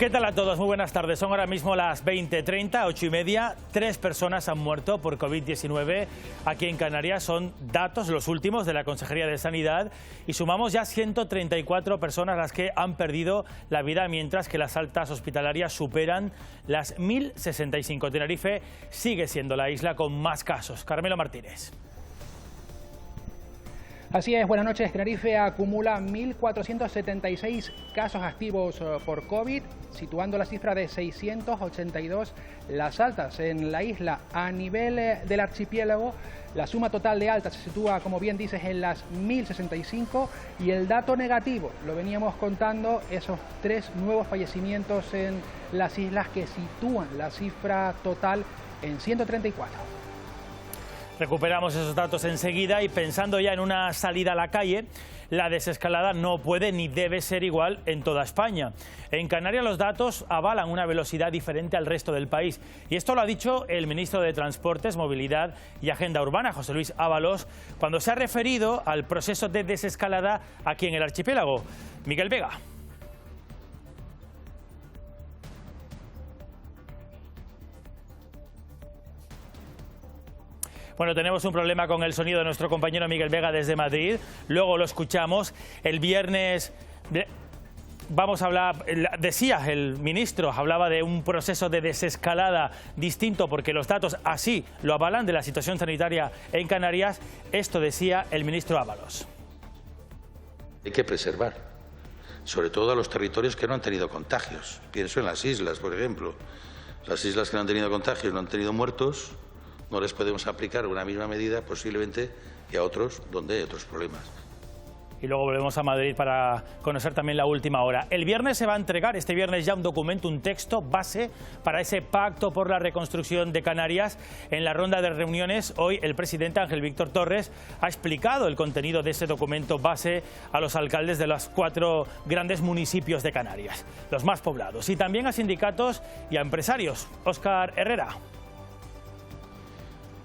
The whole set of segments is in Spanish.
¿Qué tal a todos? Muy buenas tardes. Son ahora mismo las 20:30, 8:30. 3 personas han muerto por COVID-19 aquí en Canarias. Son datos, los últimos, de la Consejería de Sanidad. Y sumamos ya 134 personas las que han perdido la vida, mientras que las altas hospitalarias superan las 1065. Tenerife sigue siendo la isla con más casos. Carmelo Martínez. Así es, buenas noches. Tenerife acumula 1.476 casos activos por COVID, situando la cifra de 682 las altas en la isla. A nivel del archipiélago, la suma total de altas se sitúa, como bien dices, en las 1065, y el dato negativo, lo veníamos contando, esos 3 nuevos fallecimientos en las islas que sitúan la cifra total en 134. Recuperamos esos datos enseguida y pensando ya en una salida a la calle, la desescalada no puede ni debe ser igual en toda España. En Canarias los datos avalan una velocidad diferente al resto del país. Y esto lo ha dicho el ministro de Transportes, Movilidad y Agenda Urbana, José Luis Ábalos, cuando se ha referido al proceso de desescalada aquí en el archipiélago. Miguel Vega. Bueno, tenemos un problema con el sonido de nuestro compañero Miguel Vega desde Madrid. Luego lo escuchamos. El viernes vamos a hablar, decía el ministro, hablaba de un proceso de desescalada distinto porque los datos así lo avalan de la situación sanitaria en Canarias. Esto decía el ministro Ábalos. Hay que preservar, sobre todo a los territorios que no han tenido contagios. Pienso en las islas, por ejemplo. Las islas que no han tenido contagios, no han tenido muertos. No les podemos aplicar una misma medida posiblemente que a otros donde hay otros problemas. Y luego volvemos a Madrid para conocer también la última hora. El viernes se va a entregar, este viernes ya, un documento, un texto base para ese pacto por la reconstrucción de Canarias. En la ronda de reuniones, hoy el presidente Ángel Víctor Torres ha explicado el contenido de ese documento base a los alcaldes de los 4 grandes municipios de Canarias, los más poblados, y también a sindicatos y a empresarios. Óscar Herrera.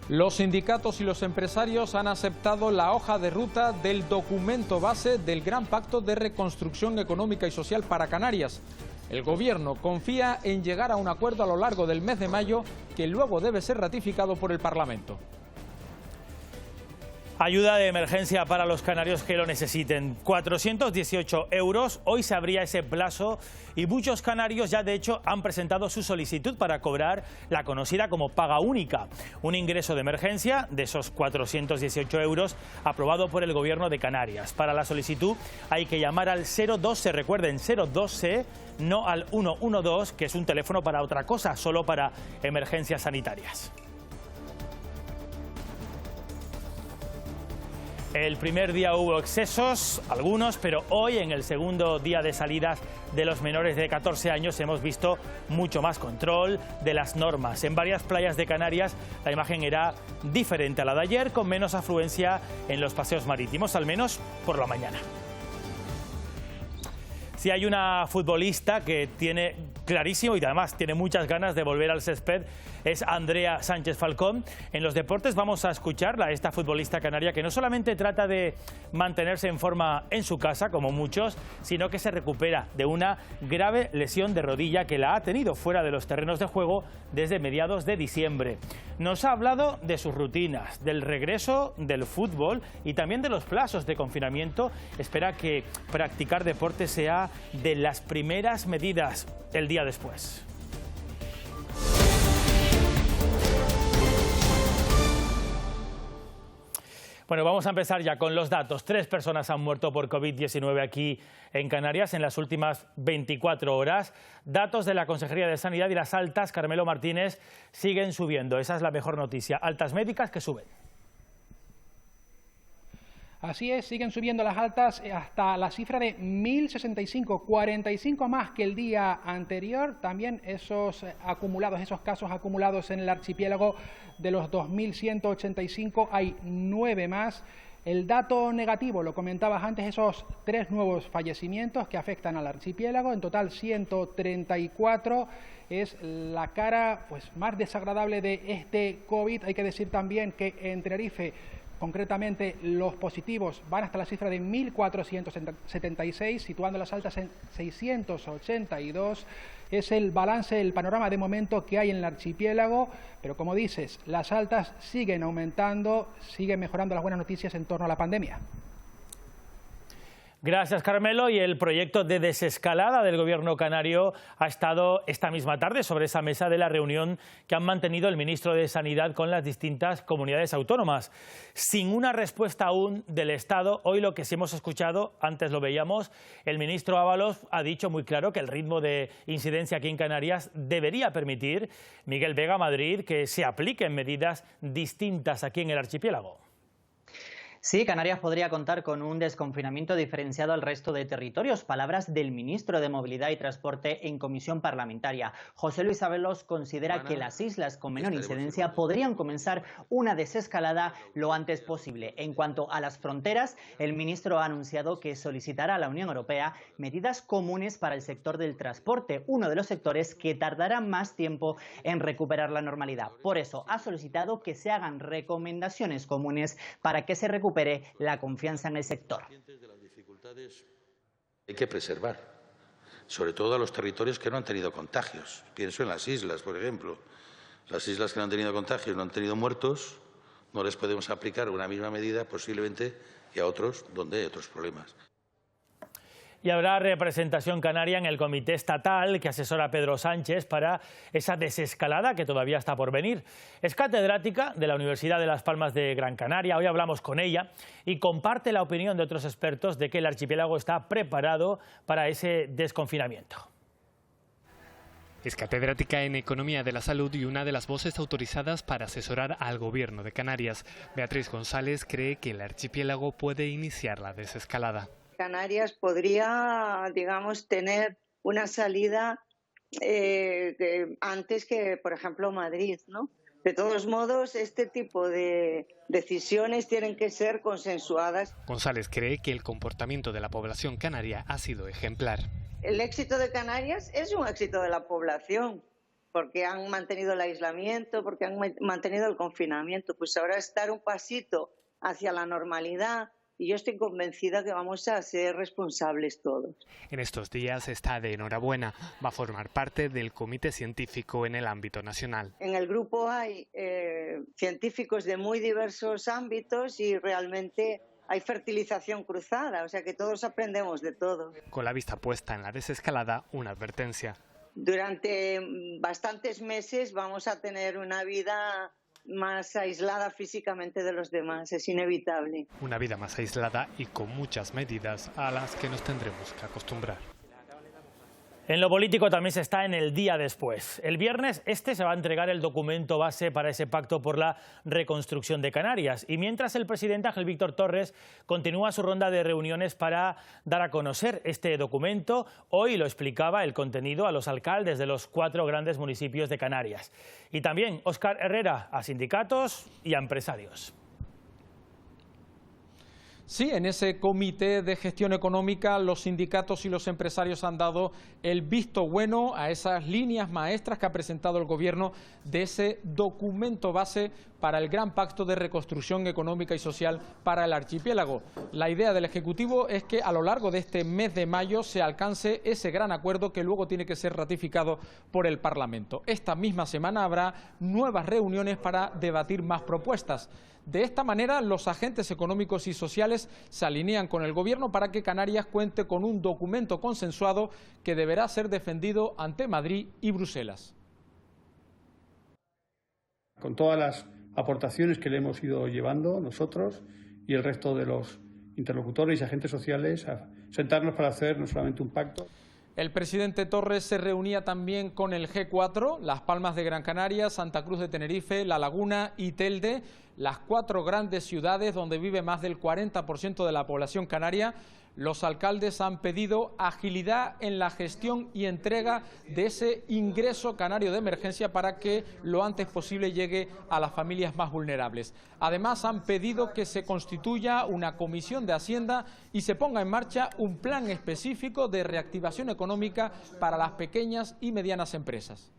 Los sindicatos y los empresarios han aceptado la hoja de ruta del documento base del Gran Pacto de Reconstrucción Económica y Social para Canarias. El Gobierno confía en llegar a un acuerdo a lo largo del mes de mayo, que luego debe ser ratificado por el Parlamento. Ayuda de emergencia para los canarios que lo necesiten. 418 euros. Hoy se abría ese plazo y muchos canarios ya de hecho han presentado su solicitud para cobrar la conocida como paga única. Un ingreso de emergencia de esos 418 euros aprobado por el Gobierno de Canarias. Para la solicitud hay que llamar al 012, recuerden, 012, no al 112, que es un teléfono para otra cosa, solo para emergencias sanitarias. El primer día hubo excesos, algunos, pero hoy, en el segundo día de salidas de los menores de 14 años, hemos visto mucho más control de las normas. En varias playas de Canarias la imagen era diferente a la de ayer, con menos afluencia en los paseos marítimos, al menos por la mañana. Si hay una futbolista que tiene clarísimo y además tiene muchas ganas de volver al césped, es Andrea Sánchez Falcón. En los deportes vamos a escucharla, esta futbolista canaria que no solamente trata de mantenerse en forma en su casa, como muchos, sino que se recupera de una grave lesión de rodilla que la ha tenido fuera de los terrenos de juego desde mediados de diciembre. Nos ha hablado de sus rutinas, del regreso del fútbol y también de los plazos de confinamiento. Espera que practicar deporte sea de las primeras medidas el día después. Bueno, vamos a empezar ya con los datos. 3 personas han muerto por COVID-19 aquí en Canarias en las últimas 24 horas. Datos de la Consejería de Sanidad, y las altas, Carmelo Martínez, siguen subiendo. Esa es la mejor noticia. Altas médicas que suben. Así es, siguen subiendo las altas hasta la cifra de 1065, 45 más que el día anterior. También esos acumulados, esos casos acumulados en el archipiélago, de los 2185 hay 9 más. El dato negativo, lo comentabas antes, esos 3 nuevos fallecimientos que afectan al archipiélago, en total 134. Es la cara pues más desagradable de este COVID. Hay que decir también que en Tenerife Concretamente, los positivos van hasta la cifra de 1.476, situando las altas en 682. Es el balance, el panorama de momento que hay en el archipiélago, pero como dices, las altas siguen aumentando, siguen mejorando las buenas noticias en torno a la pandemia. Gracias, Carmelo. Y el proyecto de desescalada del Gobierno canario ha estado esta misma tarde sobre esa mesa de la reunión que han mantenido el ministro de Sanidad con las distintas comunidades autónomas. Sin una respuesta aún del Estado, hoy lo que sí hemos escuchado, antes lo veíamos, el ministro Ábalos ha dicho muy claro que el ritmo de incidencia aquí en Canarias debería permitir, Miguel Vega, Madrid, que se apliquen medidas distintas aquí en el archipiélago. Sí, Canarias podría contar con un desconfinamiento diferenciado al resto de territorios. Palabras del ministro de Movilidad y Transporte en comisión parlamentaria. José Luis Ábalos considera que las islas con menor incidencia podrían comenzar una desescalada lo antes posible. En cuanto a las fronteras, el ministro ha anunciado que solicitará a la Unión Europea medidas comunes para el sector del transporte, uno de los sectores que tardará más tiempo en recuperar la normalidad. Por eso ha solicitado que se hagan recomendaciones comunes para que se recupere la confianza en el sector. Hay que preservar, sobre todo a los territorios que no han tenido contagios. Pienso en las islas, por ejemplo. Las islas que no han tenido contagios, no han tenido muertos, no les podemos aplicar una misma medida posiblemente que a otros donde hay otros problemas. Y habrá representación canaria en el comité estatal que asesora a Pedro Sánchez para esa desescalada que todavía está por venir. Es catedrática de la Universidad de Las Palmas de Gran Canaria. Hoy hablamos con ella y comparte la opinión de otros expertos de que el archipiélago está preparado para ese desconfinamiento. Es catedrática en Economía de la Salud y una de las voces autorizadas para asesorar al Gobierno de Canarias. Beatriz González cree que el archipiélago puede iniciar la desescalada. Canarias podría, digamos, tener una salida antes que, por ejemplo, Madrid, ¿no? De todos modos, este tipo de decisiones tienen que ser consensuadas. González cree que el comportamiento de la población canaria ha sido ejemplar. El éxito de Canarias es un éxito de la población, porque han mantenido el aislamiento, porque han mantenido el confinamiento. Pues ahora es dar un pasito hacia la normalidad. Y yo estoy convencida que vamos a ser responsables todos. En estos días está de enhorabuena. Va a formar parte del comité científico en el ámbito nacional. En el grupo hay científicos de muy diversos ámbitos y realmente hay fertilización cruzada, o sea que todos aprendemos de todo. Con la vista puesta en la desescalada, una advertencia. Durante bastantes meses vamos a tener una vida más aislada físicamente de los demás, es inevitable. Una vida más aislada y con muchas medidas a las que nos tendremos que acostumbrar. En lo político también se está en el día después. El viernes se va a entregar el documento base para ese pacto por la reconstrucción de Canarias. Y mientras el presidente Ángel Víctor Torres continúa su ronda de reuniones para dar a conocer este documento, hoy lo explicaba el contenido a los alcaldes de los 4 grandes municipios de Canarias. Y también Óscar Herrera a sindicatos y a empresarios. Sí, en ese comité de gestión económica los sindicatos y los empresarios han dado el visto bueno a esas líneas maestras que ha presentado el Gobierno de ese documento base para el Gran Pacto de Reconstrucción Económica y Social para el archipiélago. La idea del Ejecutivo es que a lo largo de este mes de mayo se alcance ese gran acuerdo que luego tiene que ser ratificado por el Parlamento. Esta misma semana habrá nuevas reuniones para debatir más propuestas. De esta manera, los agentes económicos y sociales se alinean con el Gobierno para que Canarias cuente con un documento consensuado que deberá ser defendido ante Madrid y Bruselas. Con todas las aportaciones que le hemos ido llevando nosotros y el resto de los interlocutores y agentes sociales a sentarnos para hacer no solamente un pacto. El presidente Torres se reunía también con el G4, Las Palmas de Gran Canaria, Santa Cruz de Tenerife, La Laguna y Telde, las 4 grandes ciudades donde vive más del 40% de la población canaria. Los alcaldes han pedido agilidad en la gestión y entrega de ese ingreso canario de emergencia para que lo antes posible llegue a las familias más vulnerables. Además, han pedido que se constituya una comisión de Hacienda y se ponga en marcha un plan específico de reactivación económica para las pequeñas y medianas empresas.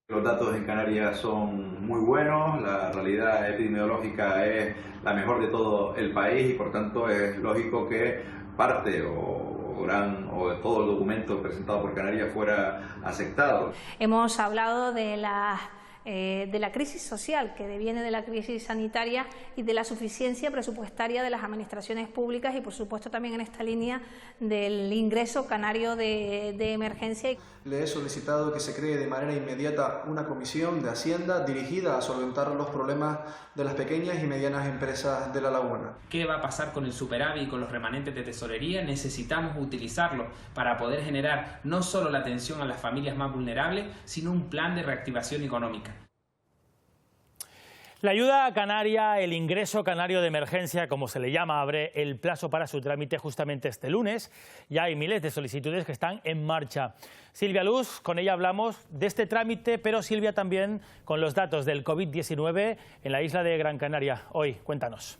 Los datos en Canarias son muy buenos, la realidad epidemiológica es la mejor de todo el país y por tanto es lógico que parte o todo el documento presentado por Canarias fuera aceptado. Hemos hablado de la crisis social que deviene de la crisis sanitaria y de la suficiencia presupuestaria de las administraciones públicas y por supuesto también en esta línea del ingreso canario de emergencia. Le he solicitado que se cree de manera inmediata una comisión de Hacienda dirigida a solventar los problemas de las pequeñas y medianas empresas de La Laguna. ¿Qué va a pasar con el superávit y con los remanentes de tesorería? Necesitamos utilizarlo para poder generar no solo la atención a las familias más vulnerables, sino un plan de reactivación económica. La ayuda canaria, el ingreso canario de emergencia, como se le llama, abre el plazo para su trámite justamente este lunes. Ya hay miles de solicitudes que están en marcha. Silvia Luz, con ella hablamos de este trámite, pero Silvia también con los datos del COVID-19 en la isla de Gran Canaria. Hoy, cuéntanos.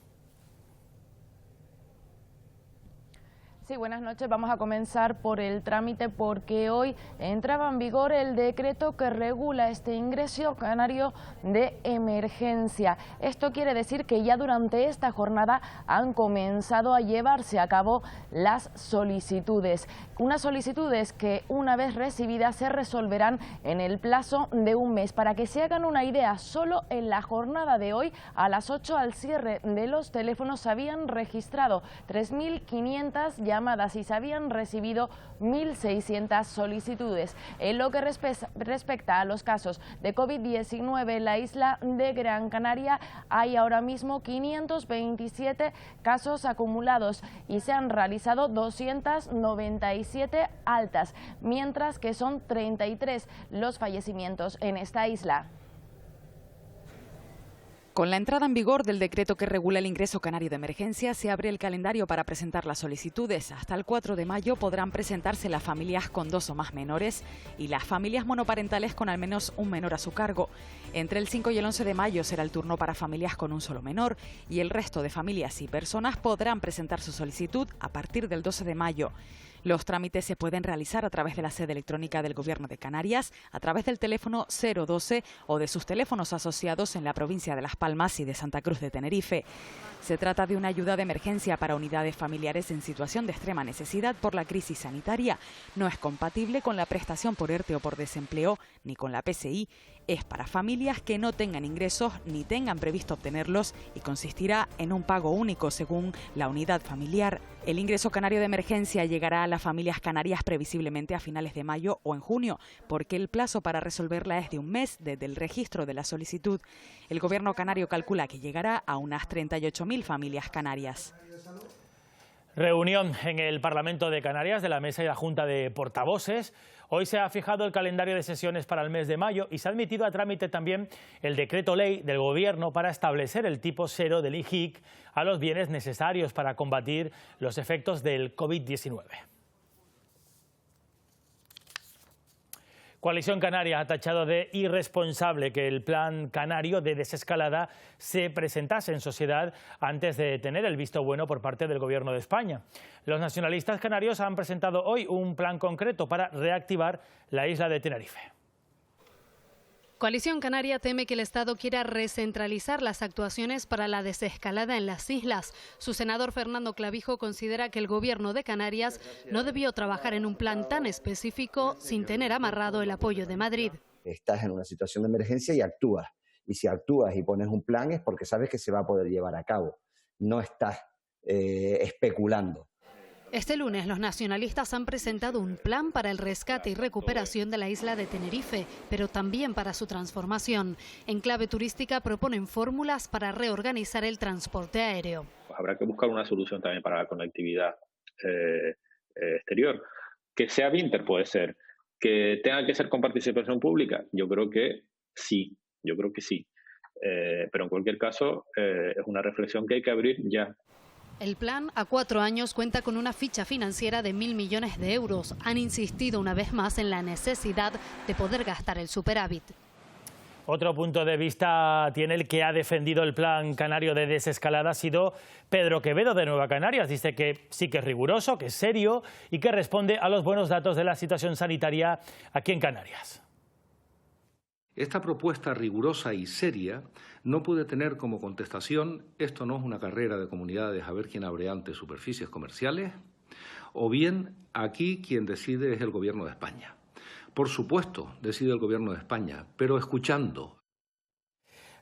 Sí, buenas noches. Vamos a comenzar por el trámite porque hoy entraba en vigor el decreto que regula este ingreso canario de emergencia. Esto quiere decir que ya durante esta jornada han comenzado a llevarse a cabo las solicitudes. Unas solicitudes que una vez recibidas se resolverán en el plazo de un mes. Para que se hagan una idea, solo en la jornada de hoy a las 8 al cierre de los teléfonos se habían registrado 3.500 llamadas y se habían recibido 1.600 solicitudes. En lo que respecta a los casos de COVID-19 en la isla de Gran Canaria, hay ahora mismo 527 casos acumulados y se han realizado 297 altas, mientras que son 33 los fallecimientos en esta isla. Con la entrada en vigor del decreto que regula el ingreso canario de emergencia, se abre el calendario para presentar las solicitudes. Hasta el 4 de mayo podrán presentarse las familias con 2 o más menores y las familias monoparentales con al menos un menor a su cargo. Entre el 5 y el 11 de mayo será el turno para familias con un solo menor y el resto de familias y personas podrán presentar su solicitud a partir del 12 de mayo. Los trámites se pueden realizar a través de la sede electrónica del Gobierno de Canarias, a través del teléfono 012 o de sus teléfonos asociados en la provincia de Las Palmas y de Santa Cruz de Tenerife. Se trata de una ayuda de emergencia para unidades familiares en situación de extrema necesidad por la crisis sanitaria. No es compatible con la prestación por ERTE o por desempleo ni con la PSI. Es para familias que no tengan ingresos ni tengan previsto obtenerlos y consistirá en un pago único según la unidad familiar. El ingreso canario de emergencia llegará a las familias canarias previsiblemente a finales de mayo o en junio, porque el plazo para resolverla es de un mes desde el registro de la solicitud. El Gobierno canario calcula que llegará a unas 38.000 familias canarias. Reunión en el Parlamento de Canarias de la Mesa y la Junta de Portavoces. Hoy se ha fijado el calendario de sesiones para el mes de mayo y se ha admitido a trámite también el decreto ley del Gobierno para establecer el tipo cero del IGIC a los bienes necesarios para combatir los efectos del COVID-19. Coalición Canaria ha tachado de irresponsable que el plan canario de desescalada se presentase en sociedad antes de tener el visto bueno por parte del Gobierno de España. Los nacionalistas canarios han presentado hoy un plan concreto para reactivar la isla de Tenerife. Coalición Canaria teme que el Estado quiera recentralizar las actuaciones para la desescalada en las islas. Su senador Fernando Clavijo considera que el Gobierno de Canarias no debió trabajar en un plan tan específico sin tener amarrado el apoyo de Madrid. Estás en una situación de emergencia y actúas. Y si actúas y pones un plan es porque sabes que se va a poder llevar a cabo. No estás especulando. Este lunes los nacionalistas han presentado un plan para el rescate y recuperación de la isla de Tenerife, pero también para su transformación. En clave turística proponen fórmulas para reorganizar el transporte aéreo. Habrá que buscar una solución también para la conectividad exterior. Que sea Vinter puede ser. Que tenga que ser con participación pública, yo creo que sí. Pero en cualquier caso es una reflexión que hay que abrir ya. El plan a 4 años cuenta con una ficha financiera de 1.000 millones de euros. Han insistido una vez más en la necesidad de poder gastar el superávit. Otro punto de vista tiene el que ha defendido el plan canario de desescalada, ha sido Pedro Quevedo de Nueva Canarias. Dice que sí que es riguroso, que es serio y que responde a los buenos datos de la situación sanitaria aquí en Canarias. Esta propuesta rigurosa y seria no puede tener como contestación: esto no es una carrera de comunidades a ver quién abre antes superficies comerciales, o bien aquí quien decide es el Gobierno de España. Por supuesto, decide el Gobierno de España, pero escuchando.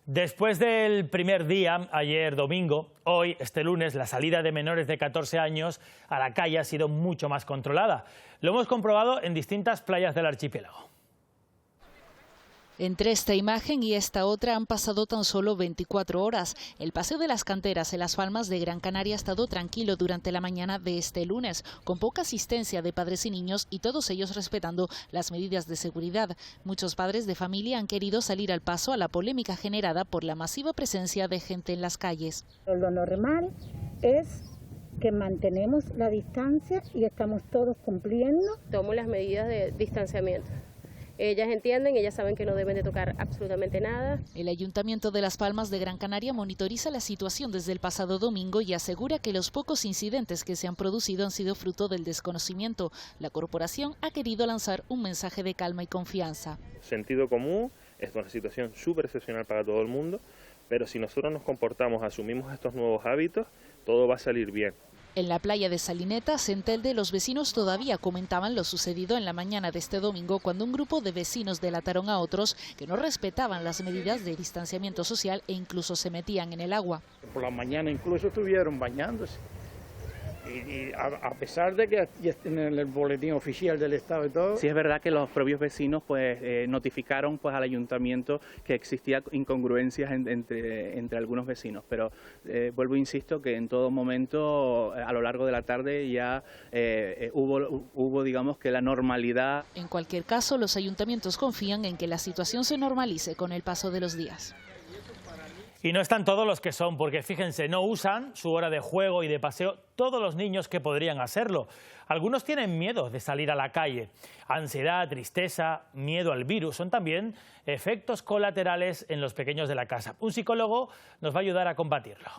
Después del primer día, ayer domingo, hoy, este lunes, la salida de menores de 14 años a la calle ha sido mucho más controlada. Lo hemos comprobado en distintas playas del archipiélago. Entre esta imagen y esta otra han pasado tan solo 24 horas. El Paseo de las Canteras en Las Palmas de Gran Canaria ha estado tranquilo durante la mañana de este lunes, con poca asistencia de padres y niños y todos ellos respetando las medidas de seguridad. Muchos padres de familia han querido salir al paso a la polémica generada por la masiva presencia de gente en las calles. Lo normal es que mantenemos la distancia y estamos todos cumpliendo. Tomo las medidas de distanciamiento. Ellas entienden, ellas saben que no deben de tocar absolutamente nada. El Ayuntamiento de Las Palmas de Gran Canaria monitoriza la situación desde el pasado domingo y asegura que los pocos incidentes que se han producido han sido fruto del desconocimiento. La corporación ha querido lanzar un mensaje de calma y confianza. Sentido común, es una situación súper excepcional para todo el mundo, pero si nosotros nos comportamos, asumimos estos nuevos hábitos, todo va a salir bien. En la playa de Salineta, Centelde, los vecinos todavía comentaban lo sucedido en la mañana de este domingo cuando un grupo de vecinos delataron a otros que no respetaban las medidas de distanciamiento social e incluso se metían en el agua. Por la mañana incluso estuvieron bañándose. Y a pesar de que ya en el boletín oficial del Estado y todo... Sí, es verdad que los propios vecinos notificaron al ayuntamiento que existía incongruencias entre algunos vecinos, pero vuelvo e insisto que en todo momento, a lo largo de la tarde, ya hubo, digamos, que la normalidad. En cualquier caso, los ayuntamientos confían en que la situación se normalice con el paso de los días. Y no están todos los que son, porque fíjense, no usan su hora de juego y de paseo todos los niños que podrían hacerlo. Algunos tienen miedo de salir a la calle. Ansiedad, tristeza, miedo al virus son también efectos colaterales en los pequeños de la casa. Un psicólogo nos va a ayudar a combatirlo.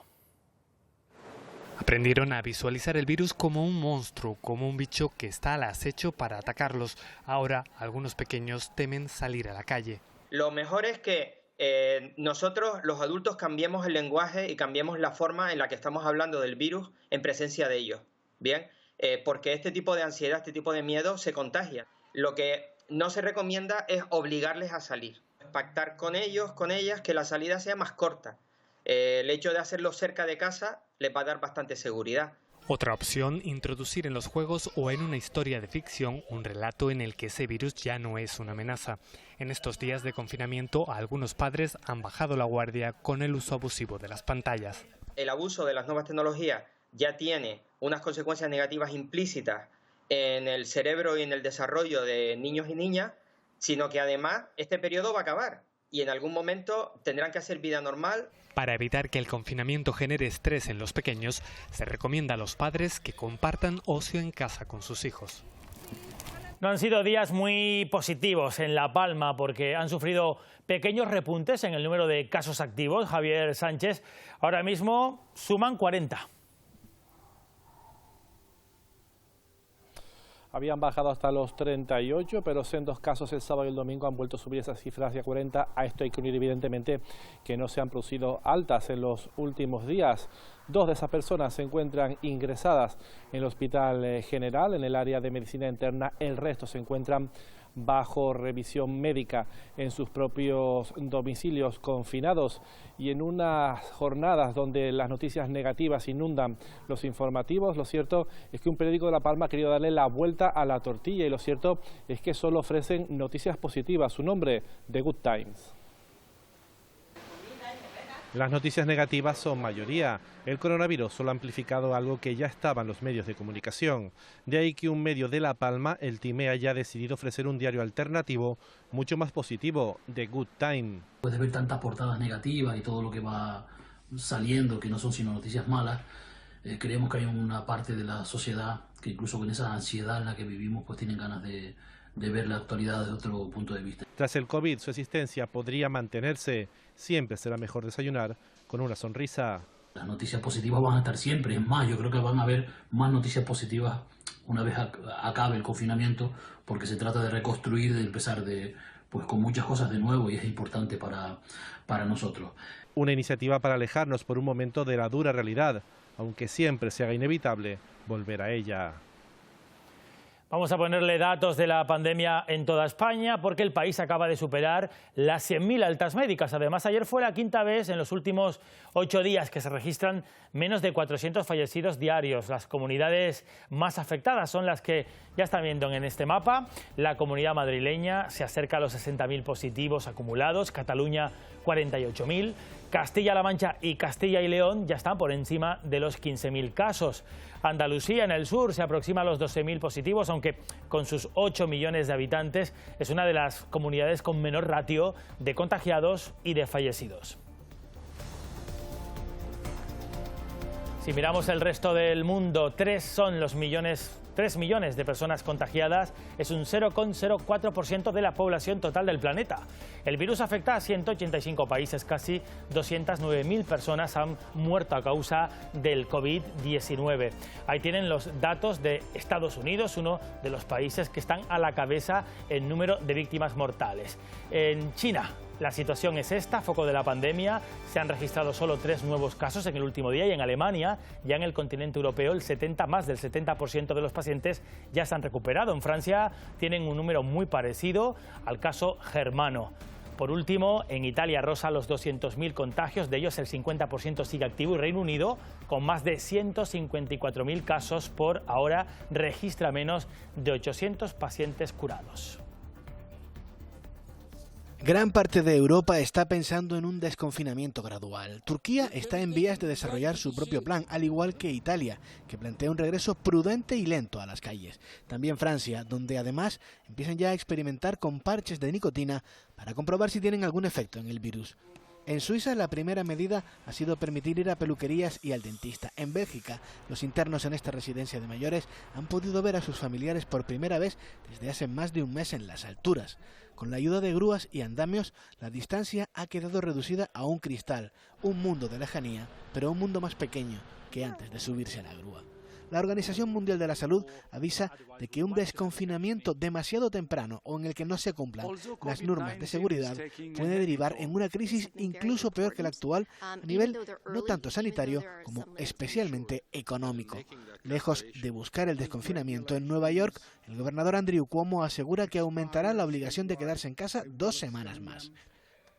Aprendieron a visualizar el virus como un monstruo, como un bicho que está al acecho para atacarlos. Ahora, algunos pequeños temen salir a la calle. Lo mejor es que nosotros, los adultos, cambiemos el lenguaje y cambiemos la forma en la que estamos hablando del virus en presencia de ellos, ¿bien? Porque este tipo de ansiedad, este tipo de miedo se contagia. Lo que no se recomienda es obligarles a salir. Pactar con ellos, con ellas, que la salida sea más corta. El hecho de hacerlo cerca de casa les va a dar bastante seguridad. Otra opción, introducir en los juegos o en una historia de ficción un relato en el que ese virus ya no es una amenaza. En estos días de confinamiento, algunos padres han bajado la guardia con el uso abusivo de las pantallas. El abuso de las nuevas tecnologías ya tiene unas consecuencias negativas implícitas en el cerebro y en el desarrollo de niños y niñas, sino que además este periodo va a acabar y en algún momento tendrán que hacer vida normal. Para evitar que el confinamiento genere estrés en los pequeños, se recomienda a los padres que compartan ocio en casa con sus hijos. No han sido días muy positivos en La Palma porque han sufrido pequeños repuntes en el número de casos activos. Javier Sánchez, ahora mismo suman 40. Habían bajado hasta los 38, pero sendos casos el sábado y el domingo han vuelto a subir esas cifras hacia 40. A esto hay que unir evidentemente que no se han producido altas en los últimos días. 2 de esas personas se encuentran ingresadas en el Hospital General, en el área de medicina interna. El resto se encuentran bajo revisión médica en sus propios domicilios confinados, y en unas jornadas donde las noticias negativas inundan los informativos, lo cierto es que un periódico de La Palma ha querido darle la vuelta a la tortilla, y lo cierto es que solo ofrecen noticias positivas. Su nombre, The Good Times. Las noticias negativas son mayoría. El coronavirus solo ha amplificado algo que ya estaba en los medios de comunicación. De ahí que un medio de La Palma, el Time, haya decidido ofrecer un diario alternativo mucho más positivo, The Good Time. Después de ver tantas portadas negativas y todo lo que va saliendo, que no son sino noticias malas, creemos que hay una parte de la sociedad que incluso con esa ansiedad en la que vivimos, pues tienen ganas de ver la actualidad desde otro punto de vista. Tras el COVID, su existencia podría mantenerse. Siempre será mejor desayunar con una sonrisa. Las noticias positivas van a estar siempre. Es más, yo creo que van a haber más noticias positivas una vez acabe el confinamiento, porque se trata de reconstruir, de empezar de pues con muchas cosas de nuevo y es importante para nosotros. Una iniciativa para alejarnos por un momento de la dura realidad, aunque siempre se haga inevitable volver a ella. Vamos a ponerle datos de la pandemia en toda España porque el país acaba de superar las 100.000 altas médicas. Además, ayer fue la quinta vez en los últimos 8 días que se registran menos de 400 fallecidos diarios. Las comunidades más afectadas son las que ya están viendo en este mapa. La comunidad madrileña se acerca a los 60.000 positivos acumulados, Cataluña 48.000, Castilla-La Mancha y Castilla y León ya están por encima de los 15.000 casos. Andalucía, en el sur, se aproxima a los 12.000 positivos, aunque con sus 8 millones de habitantes es una de las comunidades con menor ratio de contagiados y de fallecidos. Si miramos el resto del mundo, 3 millones de personas contagiadas, es un 0,04% de la población total del planeta. El virus afecta a 185 países, casi 209.000 personas han muerto a causa del COVID-19. Ahí tienen los datos de Estados Unidos, uno de los países que están a la cabeza en número de víctimas mortales. En China, la situación es esta, foco de la pandemia, se han registrado solo 3 nuevos casos en el último día y en Alemania, ya en el continente europeo, más del 70% de los pacientes ya se han recuperado. En Francia tienen un número muy parecido al caso germano. Por último, en Italia roza los 200.000 contagios, de ellos el 50% sigue activo y Reino Unido, con más de 154.000 casos por ahora, registra menos de 800 pacientes curados. Gran parte de Europa está pensando en un desconfinamiento gradual. Turquía está en vías de desarrollar su propio plan, al igual que Italia, que plantea un regreso prudente y lento a las calles. También Francia, donde además empiezan ya a experimentar con parches de nicotina para comprobar si tienen algún efecto en el virus. En Suiza, la primera medida ha sido permitir ir a peluquerías y al dentista. En Bélgica, los internos en esta residencia de mayores han podido ver a sus familiares por primera vez desde hace más de un mes en las alturas. Con la ayuda de grúas y andamios, la distancia ha quedado reducida a un cristal, un mundo de lejanía, pero un mundo más pequeño que antes de subirse a la grúa. La Organización Mundial de la Salud avisa de que un desconfinamiento demasiado temprano o en el que no se cumplan las normas de seguridad puede derivar en una crisis incluso peor que la actual a nivel no tanto sanitario como especialmente económico. Lejos de buscar el desconfinamiento en Nueva York, el gobernador Andrew Cuomo asegura que aumentará la obligación de quedarse en casa 2 semanas más.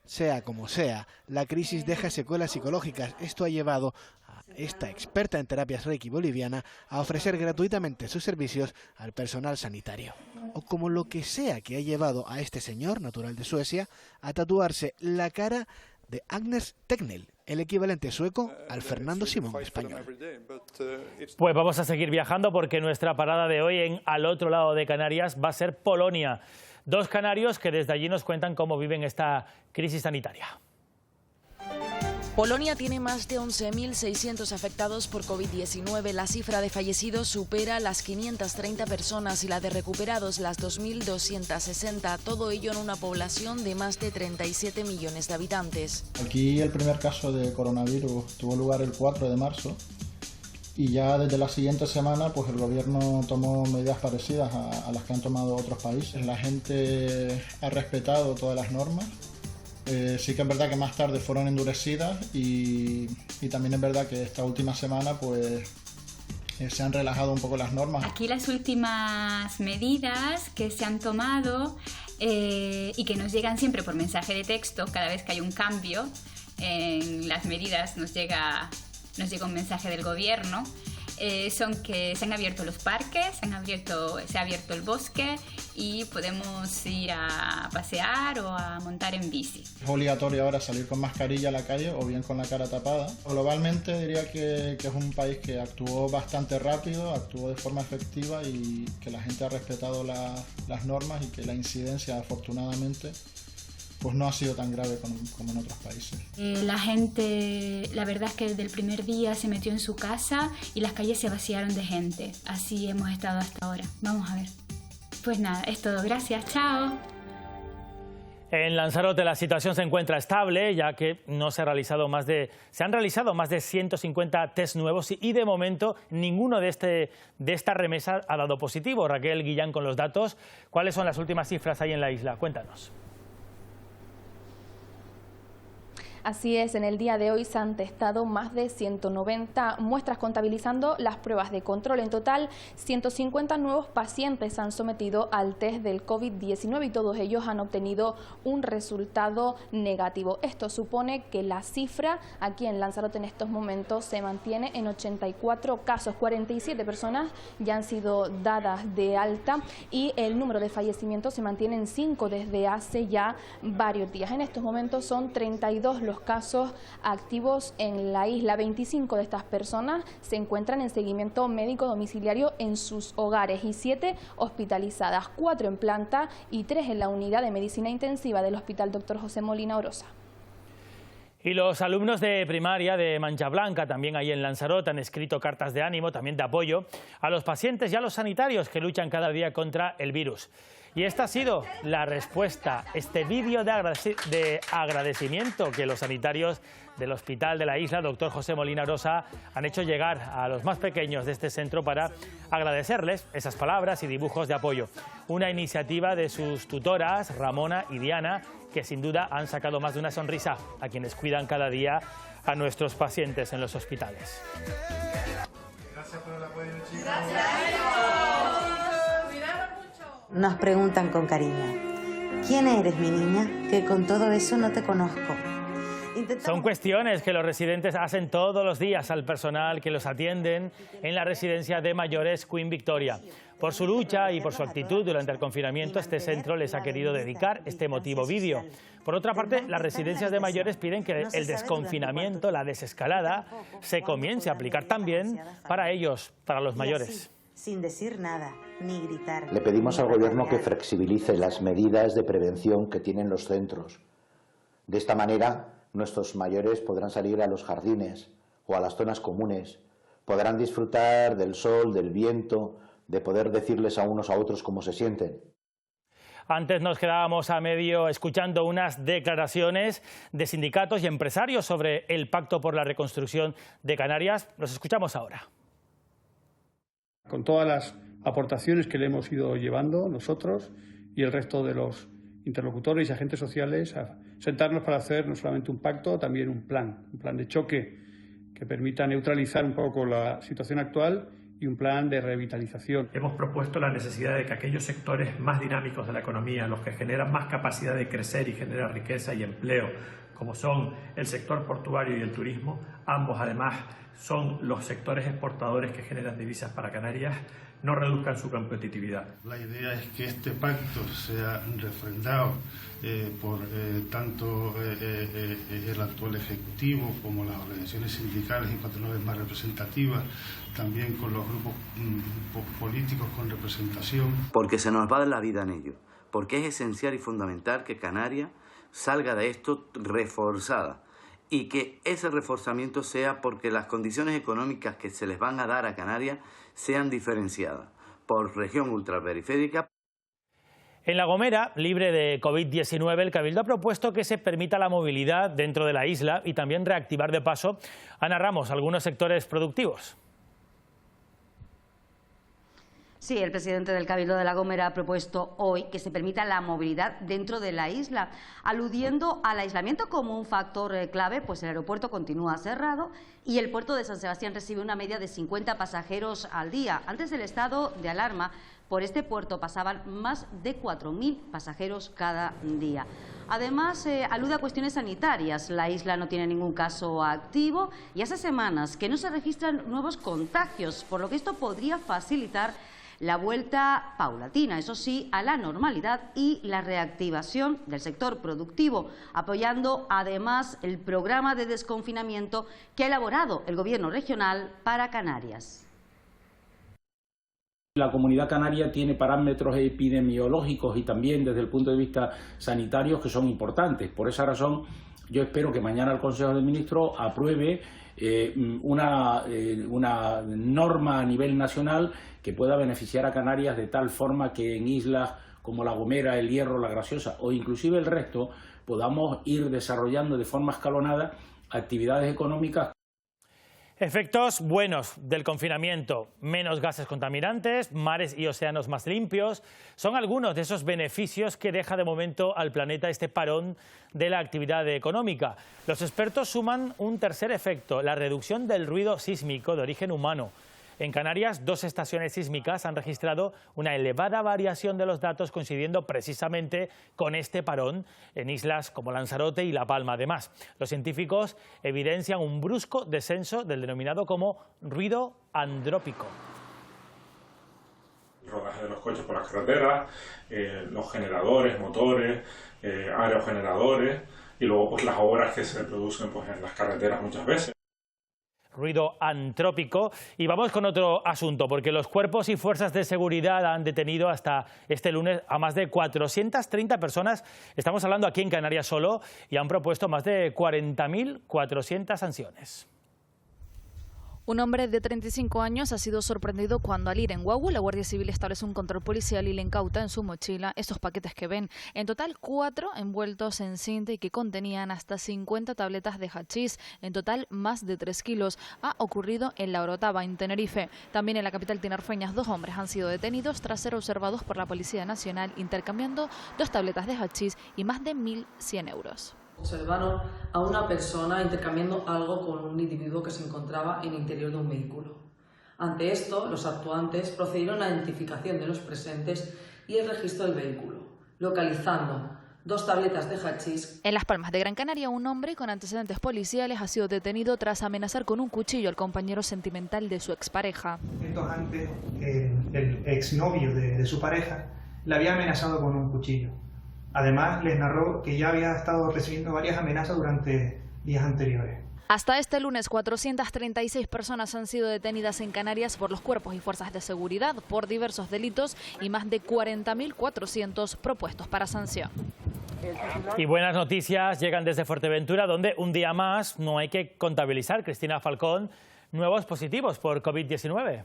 Sea como sea, la crisis deja secuelas psicológicas. Esto ha llevado a esta experta en terapias Reiki boliviana a ofrecer gratuitamente sus servicios al personal sanitario. O como lo que sea que ha llevado a este señor, natural de Suecia, a tatuarse la cara de Agnes Tegnell, el equivalente sueco al Fernando Simón español. Pues vamos a seguir viajando porque nuestra parada de hoy al otro lado de Canarias va a ser Polonia. 2 canarios que desde allí nos cuentan cómo viven esta crisis sanitaria. Polonia tiene más de 11.600 afectados por COVID-19. La cifra de fallecidos supera las 530 personas y la de recuperados las 2.260. Todo ello en una población de más de 37 millones de habitantes. Aquí el primer caso de coronavirus tuvo lugar el 4 de marzo. Y ya desde la siguiente semana, pues el gobierno tomó medidas parecidas a las que han tomado otros países. La gente ha respetado todas las normas. Sí que es verdad que más tarde fueron endurecidas y también es verdad que esta última semana, pues se han relajado un poco las normas. Aquí las últimas medidas que se han tomado y que nos llegan siempre por mensaje de texto, cada vez que hay un cambio en las medidas nos llega un mensaje del gobierno, son que se han abierto los parques, se ha abierto el bosque y podemos ir a pasear o a montar en bici. Es obligatorio ahora salir con mascarilla a la calle o bien con la cara tapada. Globalmente diría que es un país que actuó bastante rápido, actuó de forma efectiva y que la gente ha respetado las normas y que la incidencia, afortunadamente, pues no ha sido tan grave como en otros países. La gente, la verdad es que desde el primer día se metió en su casa y las calles se vaciaron de gente. Así hemos estado hasta ahora. Vamos a ver. Pues nada, es todo. Gracias. Chao. En Lanzarote la situación se encuentra estable, ya que se han realizado más de 150 test nuevos y de momento ninguno de esta remesa ha dado positivo. Raquel Guillán con los datos. ¿Cuáles son las últimas cifras ahí en la isla? Cuéntanos. Así es, en el día de hoy se han testado más de 190 muestras contabilizando las pruebas de control. En total, 150 nuevos pacientes se han sometido al test del COVID-19 y todos ellos han obtenido un resultado negativo. Esto supone que la cifra aquí en Lanzarote en estos momentos se mantiene en 84 casos. 47 personas ya han sido dadas de alta y el número de fallecimientos se mantiene en 5 desde hace ya varios días. En estos momentos son 32 los casos activos en la isla. 25 de estas personas se encuentran en seguimiento médico domiciliario en sus hogares y 7 hospitalizadas, 4 en planta y 3 en la unidad de medicina intensiva del Hospital Dr. José Molina Orosa. Y los alumnos de primaria de Mancha Blanca, también ahí en Lanzarote, han escrito cartas de ánimo, también de apoyo, a los pacientes y a los sanitarios que luchan cada día contra el virus. Y esta ha sido la respuesta, este vídeo de agradecimiento que los sanitarios del Hospital de la Isla, Dr. José Molina Orosa, han hecho llegar a los más pequeños de este centro para agradecerles esas palabras y dibujos de apoyo. Una iniciativa de sus tutoras, Ramona y Diana, que sin duda han sacado más de una sonrisa a quienes cuidan cada día a nuestros pacientes en los hospitales. Gracias por el apoyo, chicos. Nos preguntan con cariño, ¿quién eres, mi niña? Que con todo eso no te conozco. Son cuestiones que los residentes hacen todos los días al personal que los atienden en la residencia de mayores Queen Victoria. Por su lucha y por su actitud durante el confinamiento, este centro les ha querido dedicar este emotivo vídeo. Por otra parte, las residencias de mayores piden que el desconfinamiento, la desescalada, se comience a aplicar también para ellos, para los mayores. Sin decir nada, ni gritar. Le pedimos al Gobierno que flexibilice las medidas de prevención que tienen los centros. De esta manera, nuestros mayores podrán salir a los jardines o a las zonas comunes, podrán disfrutar del sol, del viento, de poder decirles a unos a otros cómo se sienten. Antes nos quedábamos a medio escuchando unas declaraciones de sindicatos y empresarios sobre el Pacto por la Reconstrucción de Canarias. Los escuchamos ahora. Con todas las aportaciones que le hemos ido llevando nosotros y el resto de los interlocutores y agentes sociales, a sentarnos para hacer no solamente un pacto, también un plan de choque que permita neutralizar un poco la situación actual y un plan de revitalización. Hemos propuesto la necesidad de que aquellos sectores más dinámicos de la economía, los que generan más capacidad de crecer y generar riqueza y empleo, como son el sector portuario y el turismo, ambos además son los sectores exportadores que generan divisas para Canarias, no reduzcan su competitividad. La idea es que este pacto sea refrendado por tanto el actual Ejecutivo como las organizaciones sindicales y patronales más representativas, también con los grupos políticos con representación. Porque se nos va la vida en ello, porque es esencial y fundamental que Canarias salga de esto reforzada y que ese reforzamiento sea porque las condiciones económicas que se les van a dar a Canarias sean diferenciadas por región ultraperiférica. En La Gomera, libre de COVID-19, el Cabildo ha propuesto que se permita la movilidad dentro de la isla y también reactivar de paso, Ana Ramos, algunos sectores productivos. Sí, el presidente del Cabildo de La Gomera ha propuesto hoy que se permita la movilidad dentro de la isla, aludiendo al aislamiento como un factor clave, pues el aeropuerto continúa cerrado y el puerto de San Sebastián recibe una media de 50 pasajeros al día. Antes del estado de alarma, por este puerto pasaban más de 4.000 pasajeros cada día. Además, alude a cuestiones sanitarias. La isla no tiene ningún caso activo y hace semanas que no se registran nuevos contagios, por lo que esto podría facilitar la vuelta paulatina, eso sí, a la normalidad y la reactivación del sector productivo, apoyando además el programa de desconfinamiento que ha elaborado el Gobierno regional para Canarias. La Comunidad Canaria tiene parámetros epidemiológicos y también desde el punto de vista sanitario que son importantes. Por esa razón, yo espero que mañana el Consejo de Ministros apruebe una norma a nivel nacional que pueda beneficiar a Canarias de tal forma que en islas como La Gomera, El Hierro, La Graciosa o inclusive el resto podamos ir desarrollando de forma escalonada actividades económicas. Efectos buenos del confinamiento: menos gases contaminantes, mares y océanos más limpios. Son algunos de esos beneficios que deja de momento al planeta este parón de la actividad económica. Los expertos suman un tercer efecto: la reducción del ruido sísmico de origen humano. En Canarias, 2 estaciones sísmicas han registrado una elevada variación de los datos, coincidiendo precisamente con este parón en islas como Lanzarote y La Palma. Además, los científicos evidencian un brusco descenso del denominado como ruido andrópico. El rodaje de los coches por las carreteras, los generadores, motores, aerogeneradores y luego pues las obras que se producen pues en las carreteras muchas veces. Ruido antrópico. Y vamos con otro asunto, porque los cuerpos y fuerzas de seguridad han detenido hasta este lunes a más de 430 personas, estamos hablando aquí en Canarias solo, y han propuesto más de 40.400 sanciones. Un hombre de 35 años ha sido sorprendido cuando al ir en Guagua la Guardia Civil establece un control policial y le incauta en su mochila estos paquetes que ven. En total 4 envueltos en cinta y que contenían hasta 50 tabletas de hachís, en total más de 3 kilos. Ha ocurrido en La Orotava, en Tenerife. También en la capital tinerfeña 2 hombres han sido detenidos tras ser observados por la Policía Nacional intercambiando 2 tabletas de hachís y más de 1.100 euros. Observaron a una persona intercambiando algo con un individuo que se encontraba en el interior de un vehículo. Ante esto, los actuantes procedieron a la identificación de los presentes y el registro del vehículo, localizando 2 tabletas de hachís. En Las Palmas de Gran Canaria, un hombre con antecedentes policiales ha sido detenido tras amenazar con un cuchillo al compañero sentimental de su expareja. Antes, el exnovio de su pareja le había amenazado con un cuchillo. Además, les narró que ya había estado recibiendo varias amenazas durante días anteriores. Hasta este lunes, 436 personas han sido detenidas en Canarias por los cuerpos y fuerzas de seguridad por diversos delitos y más de 40.400 propuestos para sanción. Y buenas noticias llegan desde Fuerteventura, donde un día más no hay que contabilizar, Cristina Falcón, nuevos positivos por COVID-19.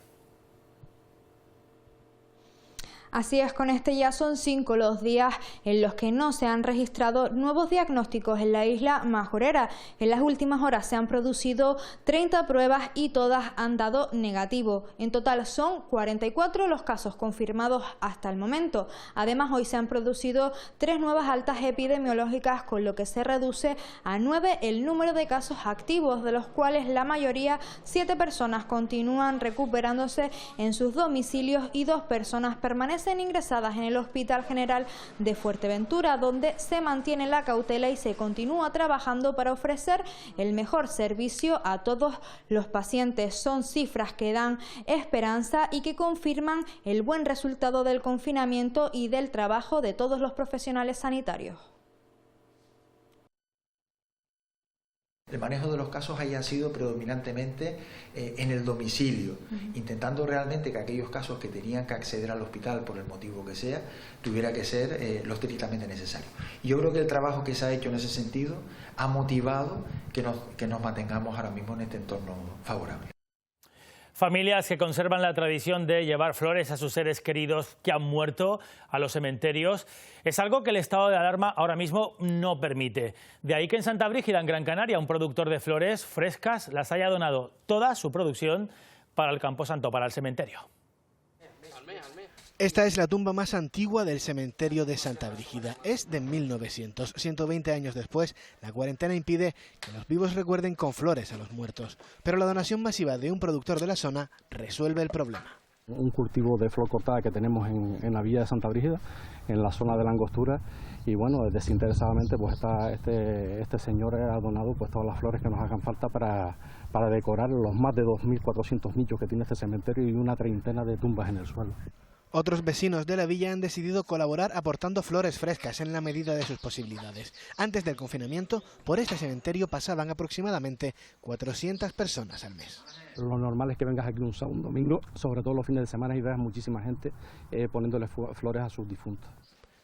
Así es, con este ya son 5 los días en los que no se han registrado nuevos diagnósticos en la isla Majorera. En las últimas horas se han producido 30 pruebas y todas han dado negativo. En total son 44 los casos confirmados hasta el momento. Además, hoy se han producido 3 nuevas altas epidemiológicas, con lo que se reduce a 9 el número de casos activos, de los cuales la mayoría, 7 personas, continúan recuperándose en sus domicilios y 2 personas permanecen ingresadas en el Hospital General de Fuerteventura, donde se mantiene la cautela y se continúa trabajando para ofrecer el mejor servicio a todos los pacientes. Son cifras que dan esperanza y que confirman el buen resultado del confinamiento y del trabajo de todos los profesionales sanitarios. El manejo de los casos haya sido predominantemente en el domicilio, intentando realmente que aquellos casos que tenían que acceder al hospital por el motivo que sea, tuviera que ser lo estrictamente necesario. Y yo creo que el trabajo que se ha hecho en ese sentido ha motivado que nos mantengamos ahora mismo en este entorno favorable. Familias que conservan la tradición de llevar flores a sus seres queridos que han muerto a los cementerios es algo que el estado de alarma ahora mismo no permite. De ahí que en Santa Brígida, en Gran Canaria, un productor de flores frescas las haya donado toda su producción para el Camposanto, para el cementerio. Esta es la tumba más antigua del cementerio de Santa Brígida. Es de 1900. 120 años después, la cuarentena impide que los vivos recuerden con flores a los muertos. Pero la donación masiva de un productor de la zona resuelve el problema. Un cultivo de flor cortada que tenemos en la villa de Santa Brígida, en la zona de la Angostura, y bueno, desinteresadamente pues este señor ha donado pues todas las flores que nos hagan falta para decorar los más de 2.400 nichos que tiene este cementerio y una treintena de tumbas en el suelo. Otros vecinos de la villa han decidido colaborar aportando flores frescas en la medida de sus posibilidades. Antes del confinamiento, por este cementerio pasaban aproximadamente 400 personas al mes. Lo normal es que vengas aquí un sábado, un domingo, sobre todo los fines de semana, y veas muchísima gente poniéndole flores a sus difuntos.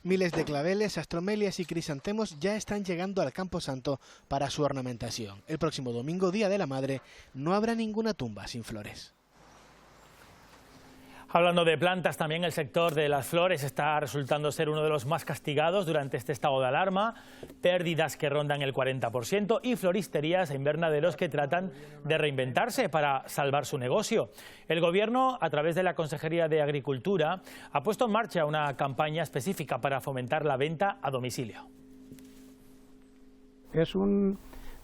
Miles de claveles, astromelias y crisantemos ya están llegando al Camposanto para su ornamentación. El próximo domingo, Día de la Madre, no habrá ninguna tumba sin flores. Hablando de plantas, también el sector de las flores está resultando ser uno de los más castigados durante este estado de alarma. Pérdidas que rondan el 40% y floristerías e invernaderos que tratan de reinventarse para salvar su negocio. El Gobierno, a través de la Consejería de Agricultura, ha puesto en marcha una campaña específica para fomentar la venta a domicilio. Es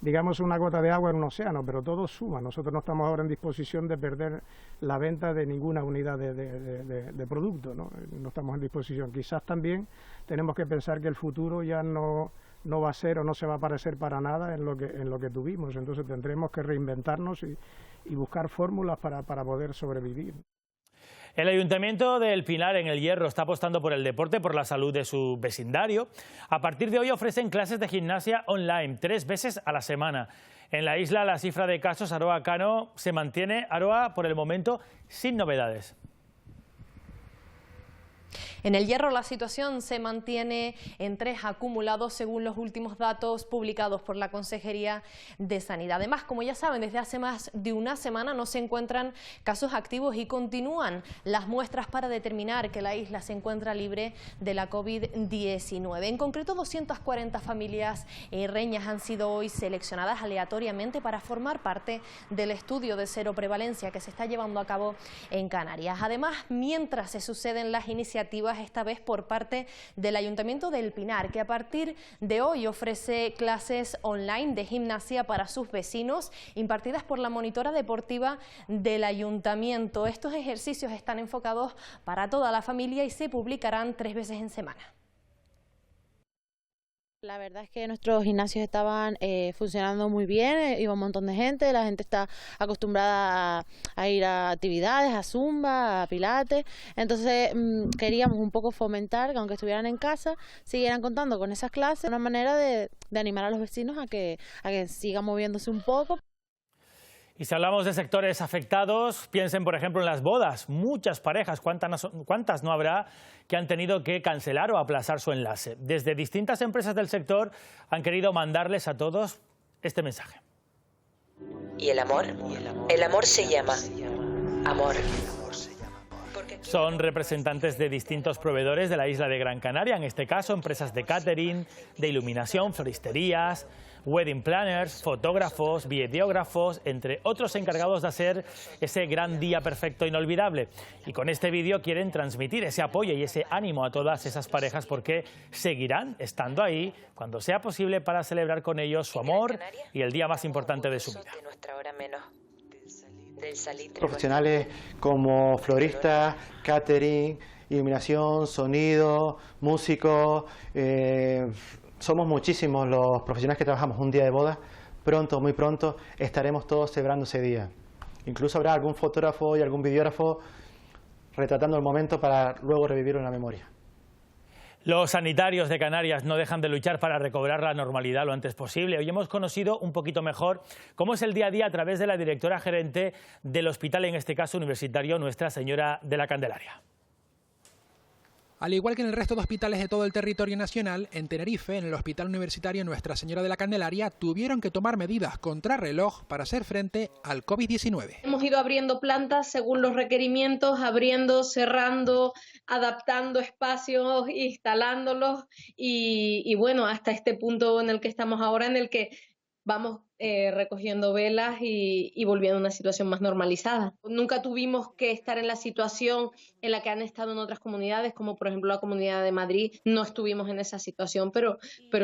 digamos una gota de agua en un océano, pero todo suma. Nosotros no estamos ahora en disposición de perder la venta de ninguna unidad de producto, ¿no? No estamos en disposición. Quizás también tenemos que pensar que el futuro ya no va a ser o no se va a parecer para nada en lo que tuvimos. Entonces tendremos que reinventarnos y buscar fórmulas para poder sobrevivir. El Ayuntamiento del Pinar, en El Hierro, está apostando por el deporte, por la salud de su vecindario. A partir de hoy ofrecen clases de gimnasia online 3 veces a la semana. En la isla la cifra de casos Aroa Cano se mantiene, Aroa, por el momento sin novedades. En El Hierro la situación se mantiene en 3 acumulados según los últimos datos publicados por la Consejería de Sanidad. Además, como ya saben, desde hace más de una semana no se encuentran casos activos y continúan las muestras para determinar que la isla se encuentra libre de la COVID-19. En concreto, 240 familias reñas han sido hoy seleccionadas aleatoriamente para formar parte del estudio de cero prevalencia que se está llevando a cabo en Canarias. Además, mientras se suceden las iniciativas, esta vez por parte del Ayuntamiento del Pinar, que a partir de hoy ofrece clases online de gimnasia para sus vecinos, impartidas por la monitora deportiva del Ayuntamiento. Estos ejercicios están enfocados para toda la familia y se publicarán 3 veces en semana. La verdad es que nuestros gimnasios estaban funcionando muy bien, iba un montón de gente, la gente está acostumbrada a ir a actividades, a zumba, a pilates, entonces queríamos un poco fomentar que aunque estuvieran en casa, siguieran contando con esas clases, una manera de animar a los vecinos a que sigan moviéndose un poco. Y si hablamos de sectores afectados, piensen por ejemplo en las bodas. Muchas parejas, ¿cuántas no habrá que han tenido que cancelar o aplazar su enlace? Desde distintas empresas del sector han querido mandarles a todos este mensaje. ¿Y el amor? El amor se llama amor. Son representantes de distintos proveedores de la isla de Gran Canaria, en este caso empresas de catering, de iluminación, floristerías, wedding planners, fotógrafos, videógrafos, entre otros encargados de hacer ese gran día perfecto e inolvidable. Y con este vídeo quieren transmitir ese apoyo y ese ánimo a todas esas parejas porque seguirán estando ahí cuando sea posible para celebrar con ellos su amor y el día más importante de su vida. Profesionales como floristas, catering, iluminación, sonido, músicos, somos muchísimos los profesionales que trabajamos un día de boda. Pronto, muy pronto, estaremos todos celebrando ese día. Incluso habrá algún fotógrafo y algún videógrafo retratando el momento para luego revivirlo en la memoria. Los sanitarios de Canarias no dejan de luchar para recobrar la normalidad lo antes posible. Hoy hemos conocido un poquito mejor cómo es el día a día a través de la directora gerente del hospital, en este caso universitario, Nuestra Señora de la Candelaria. Al igual que en el resto de hospitales de todo el territorio nacional, en Tenerife, en el Hospital Universitario Nuestra Señora de la Candelaria, tuvieron que tomar medidas contrarreloj para hacer frente al COVID-19. Hemos ido abriendo plantas según los requerimientos, abriendo, cerrando, adaptando espacios, instalándolos y bueno, hasta este punto en el que estamos ahora, en el que vamos recogiendo velas y volviendo a una situación más normalizada. Nunca tuvimos que estar en la situación en la que han estado en otras comunidades, como por ejemplo la Comunidad de Madrid. No estuvimos en esa situación, pero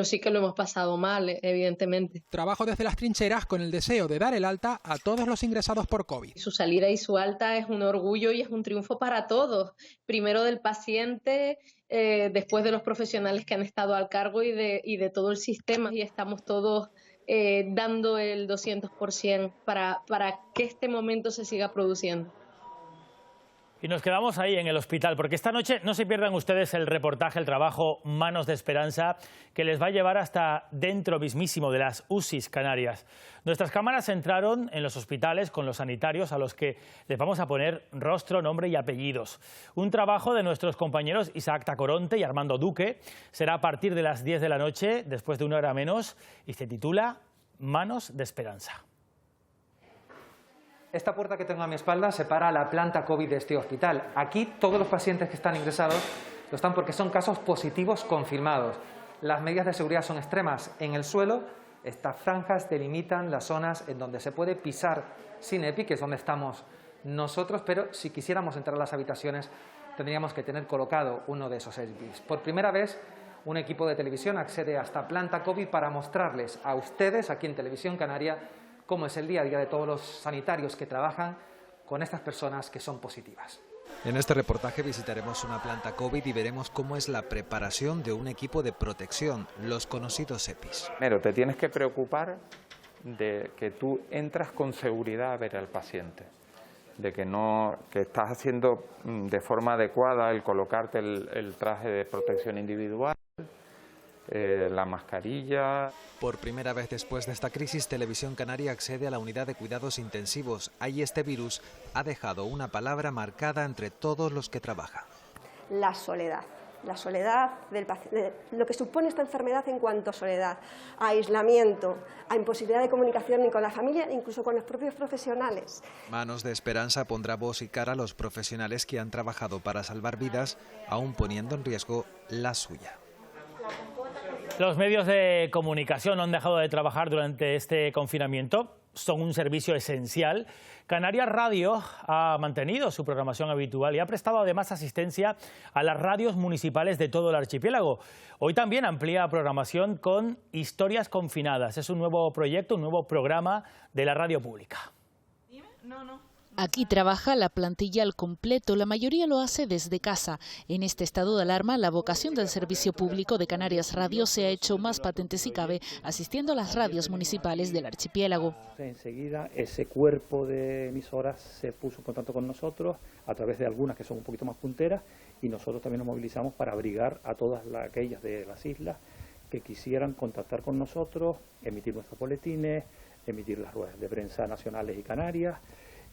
sí que lo hemos pasado mal, evidentemente. Trabajo desde las trincheras con el deseo de dar el alta a todos los ingresados por COVID. Su salida y su alta es un orgullo y es un triunfo para todos. Primero del paciente, después de los profesionales que han estado al cargo y de todo el sistema. Y estamos todos dando el 200% para que este momento se siga produciendo. Y nos quedamos ahí en el hospital, porque esta noche no se pierdan ustedes el reportaje, el trabajo Manos de Esperanza, que les va a llevar hasta dentro mismísimo de las UCIs canarias. Nuestras cámaras entraron en los hospitales con los sanitarios a los que les vamos a poner rostro, nombre y apellidos. Un trabajo de nuestros compañeros Isaac Tacoronte y Armando Duque. Será a partir de las 10 de la noche, después de 1 hora menos, y se titula Manos de Esperanza. Esta puerta que tengo a mi espalda separa la planta COVID de este hospital. Aquí todos los pacientes que están ingresados lo están porque son casos positivos confirmados. Las medidas de seguridad son extremas. En el suelo, estas franjas delimitan las zonas en donde se puede pisar sin EPI, que es donde estamos nosotros, pero si quisiéramos entrar a las habitaciones tendríamos que tener colocado uno de esos EPIs. Por primera vez, un equipo de televisión accede a esta planta COVID para mostrarles a ustedes, aquí en Televisión Canaria, cómo es el día a día de todos los sanitarios que trabajan con estas personas que son positivas. En este reportaje visitaremos una planta COVID y veremos cómo es la preparación de un equipo de protección, los conocidos EPIs. Primero, te tienes que preocupar de que tú entras con seguridad a ver al paciente, de que estás haciendo de forma adecuada el colocarte el traje de protección individual, la mascarilla. Por primera vez después de esta crisis, Televisión Canaria accede a la unidad de cuidados intensivos. Ahí este virus ha dejado una palabra marcada entre todos los que trabajan. La soledad. La soledad, lo que supone esta enfermedad en cuanto a soledad, a aislamiento, a imposibilidad de comunicación ni con la familia, incluso con los propios profesionales. Manos de Esperanza pondrá voz y cara a los profesionales que han trabajado para salvar vidas, aún poniendo en riesgo la suya. Los medios de comunicación no han dejado de trabajar durante este confinamiento. Son un servicio esencial. Canarias Radio ha mantenido su programación habitual y ha prestado además asistencia a las radios municipales de todo el archipiélago. Hoy también amplía programación con Historias Confinadas. Es un nuevo proyecto, un nuevo programa de la radio pública. Aquí trabaja la plantilla al completo, la mayoría lo hace desde casa. En este estado de alarma, la vocación del servicio público de Canarias Radio se ha hecho más patente si cabe, asistiendo a las radios municipales del archipiélago. Enseguida ese cuerpo de emisoras se puso en contacto con nosotros a través de algunas que son un poquito más punteras y nosotros también nos movilizamos para abrigar a todas aquellas de las islas que quisieran contactar con nosotros, emitir nuestros boletines, emitir las ruedas de prensa nacionales y canarias.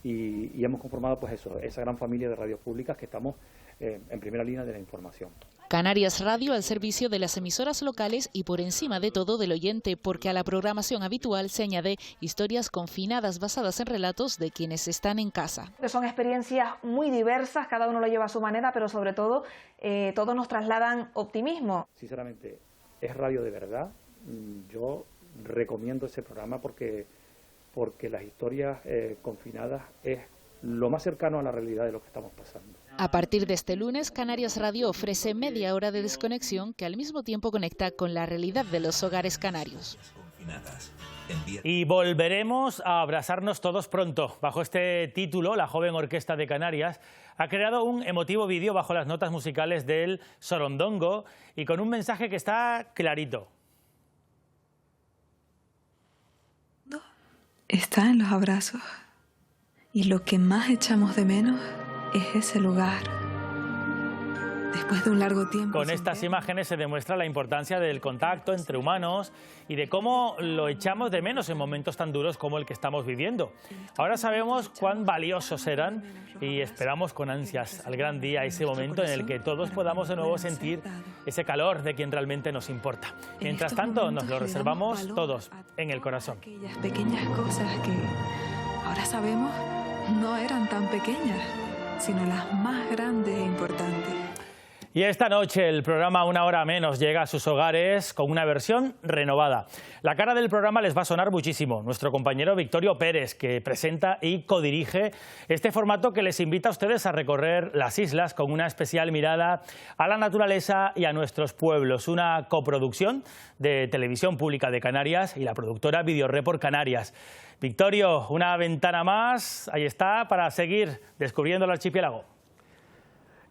Y hemos conformado pues eso, esa gran familia de radios públicas que estamos en primera línea de la información. Canarias Radio al servicio de las emisoras locales y por encima de todo del oyente, porque a la programación habitual se añade historias confinadas basadas en relatos de quienes están en casa. Son experiencias muy diversas, cada uno lo lleva a su manera, pero sobre todo todos nos trasladan optimismo. Sinceramente, es radio de verdad. Yo recomiendo ese programa porque las historias confinadas es lo más cercano a la realidad de lo que estamos pasando. A partir de este lunes, Canarias Radio ofrece media hora de desconexión que al mismo tiempo conecta con la realidad de los hogares canarios. Y volveremos a abrazarnos todos pronto. Bajo este título, la joven Orquesta de Canarias ha creado un emotivo vídeo bajo las notas musicales del Sorondongo y con un mensaje que está clarito. Está en los abrazos y lo que más echamos de menos es ese lugar. Después de un largo tiempo. Con estas imágenes se demuestra la importancia del contacto entre humanos y de cómo lo echamos de menos en momentos tan duros como el que estamos viviendo. Ahora sabemos cuán valiosos serán y esperamos con ansias al gran día, ese momento en el que todos podamos de nuevo sentir ese calor de quien realmente nos importa. Mientras tanto, nos lo reservamos todos en el corazón. Aquellas pequeñas cosas que ahora sabemos no eran tan pequeñas, sino las más grandes e importantes. Y esta noche el programa Una Hora Menos llega a sus hogares con una versión renovada. La cara del programa les va a sonar muchísimo. Nuestro compañero Victorio Pérez, que presenta y codirige este formato que les invita a ustedes a recorrer las islas con una especial mirada a la naturaleza y a nuestros pueblos. Una coproducción de Televisión Pública de Canarias y la productora Videoreport Canarias. Victorio, una ventana más, ahí está, para seguir descubriendo el archipiélago.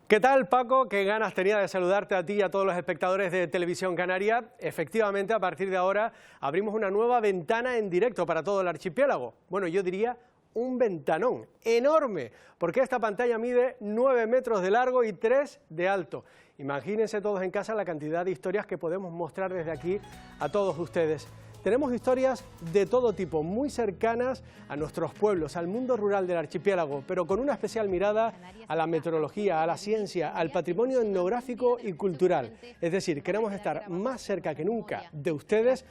¿Qué tal, Paco? Qué ganas tenía de saludarte a ti y a todos los espectadores de Televisión Canaria. Efectivamente, a partir de ahora abrimos una nueva ventana en directo para todo el archipiélago. Bueno, yo diría un ventanón enorme, porque esta pantalla mide 9 metros de largo y 3 de alto. Imagínense todos en casa la cantidad de historias que podemos mostrar desde aquí a todos ustedes. Tenemos historias de todo tipo, muy cercanas a nuestros pueblos, al mundo rural del archipiélago, pero con una especial mirada a la meteorología, a la ciencia, al patrimonio etnográfico y cultural. Es decir, queremos estar más cerca que nunca de ustedes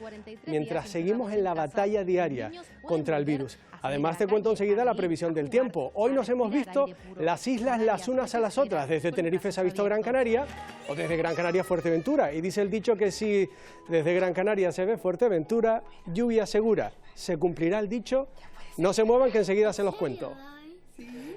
mientras seguimos en la batalla diaria contra el virus. Además, te cuento enseguida la previsión del tiempo. Hoy nos hemos visto las islas las unas a las otras. Desde Tenerife se ha visto Gran Canaria o desde Gran Canaria Fuerteventura. Y dice el dicho que si desde Gran Canaria se ve Fuerteventura, lluvia segura. ¿Se cumplirá el dicho? No se muevan que enseguida se los cuento.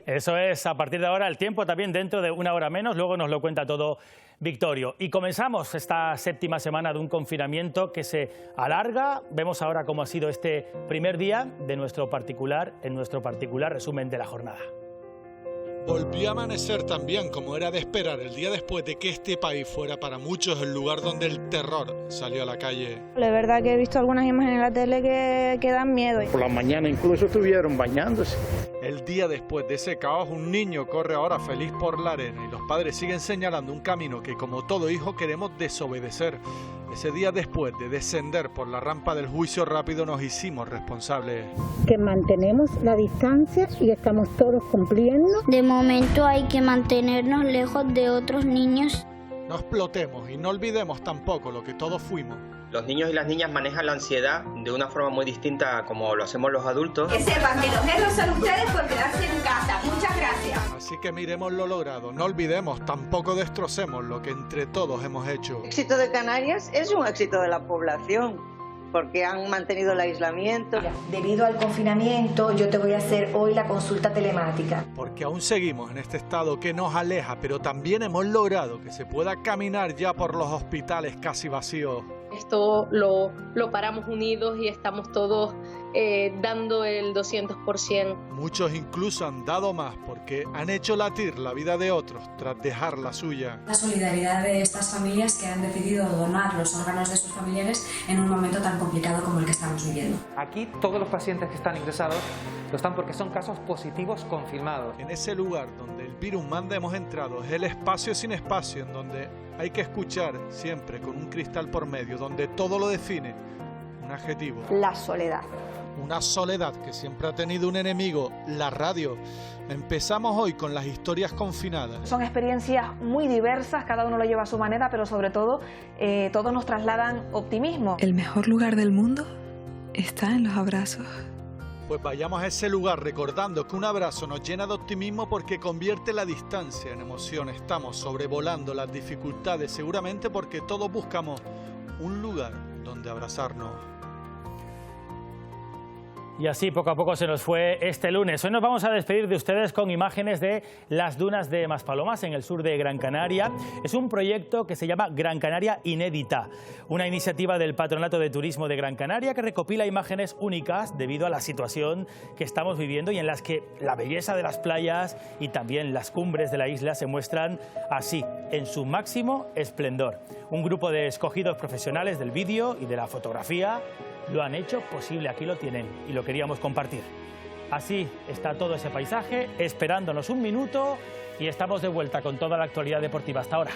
Eso es, a partir de ahora el tiempo también dentro de una hora menos, luego nos lo cuenta todo Victorio. Y comenzamos esta séptima semana de un confinamiento que se alarga. Vemos ahora cómo ha sido este primer día de nuestro particular resumen de la jornada. Volvió a amanecer también, como era de esperar, el día después de que este país fuera para muchos el lugar donde el terror salió a la calle. La verdad que he visto algunas imágenes en la tele que dan miedo. Por la mañana incluso estuvieron bañándose. El día después de ese caos, un niño corre ahora feliz por la arena y los padres siguen señalando un camino que, como todo hijo, queremos desobedecer. Ese día después de descender por la rampa del juicio rápido nos hicimos responsables. Que mantenemos la distancia y estamos todos cumpliendo. De momento hay que mantenernos lejos de otros niños. No explotemos y no olvidemos tampoco lo que todos fuimos. Los niños y las niñas manejan la ansiedad de una forma muy distinta a como lo hacemos los adultos. Que sepan que los héroes son ustedes por quedarse en casa. Muchas gracias. Así que miremos lo logrado, no olvidemos, tampoco destrocemos lo que entre todos hemos hecho. El éxito de Canarias es un éxito de la población, porque han mantenido el aislamiento. Debido al confinamiento, yo te voy a hacer hoy la consulta telemática. Porque aún seguimos en este estado que nos aleja, pero también hemos logrado que se pueda caminar ya por los hospitales casi vacíos. Esto lo paramos unidos y estamos todos dando el 200%. Muchos incluso han dado más porque han hecho latir la vida de otros tras dejar la suya. La solidaridad de estas familias que han decidido donar los órganos de sus familiares en un momento tan complicado como el que estamos viviendo. Aquí todos los pacientes que están ingresados lo están porque son casos positivos confirmados. En ese lugar donde el virus manda hemos entrado, es el espacio sin espacio en donde hay que escuchar siempre con un cristal por medio, donde todo lo define un adjetivo. La soledad. Una soledad que siempre ha tenido un enemigo, la radio. Empezamos hoy con las historias confinadas. Son experiencias muy diversas, cada uno lo lleva a su manera, pero sobre todo todos nos trasladan optimismo. El mejor lugar del mundo está en los abrazos. Pues vayamos a ese lugar recordando que un abrazo nos llena de optimismo porque convierte la distancia en emoción. Estamos sobrevolando las dificultades seguramente porque todos buscamos un lugar donde abrazarnos. Y así poco a poco se nos fue este lunes. Hoy nos vamos a despedir de ustedes con imágenes de las dunas de Maspalomas en el sur de Gran Canaria. Es un proyecto que se llama Gran Canaria Inédita, una iniciativa del Patronato de Turismo de Gran Canaria que recopila imágenes únicas debido a la situación que estamos viviendo y en las que la belleza de las playas y también las cumbres de la isla se muestran así, en su máximo esplendor. Un grupo de escogidos profesionales del vídeo y de la fotografía lo han hecho posible, aquí lo tienen y lo queríamos compartir. Así está todo ese paisaje, esperándonos un minuto y estamos de vuelta con toda la actualidad deportiva. Hasta ahora.